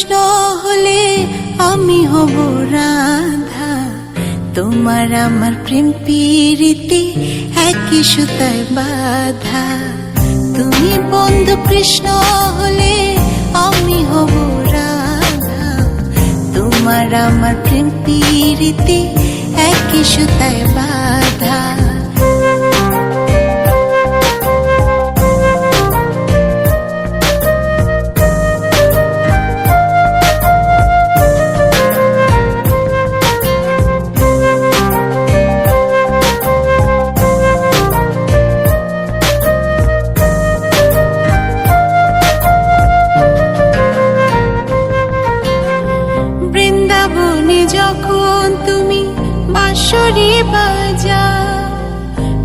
কৃষ্ণ হলে আমি হব রাধা, তোমার আমার প্রেম প্রীতি একই সুতায় বাঁধা। তুমি বন্ধু কৃষ্ণ হলে আমি হব রাধা, তোমার আমার প্রেম প্রীতি একই সুতায় বাঁধা। বৃন্দাবনে যখন তুমি বাঁশরি বাজাও,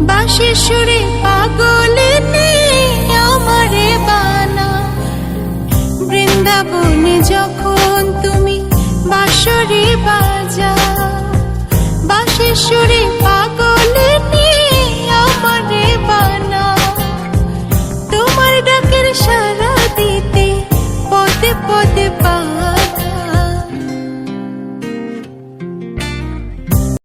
বাঁশির সুরে পাগলে আমারে বানাও। বৃন্দাবনে যখন তুমি বাঁশরি বাজাও, বাঁশির সুরে পাগলে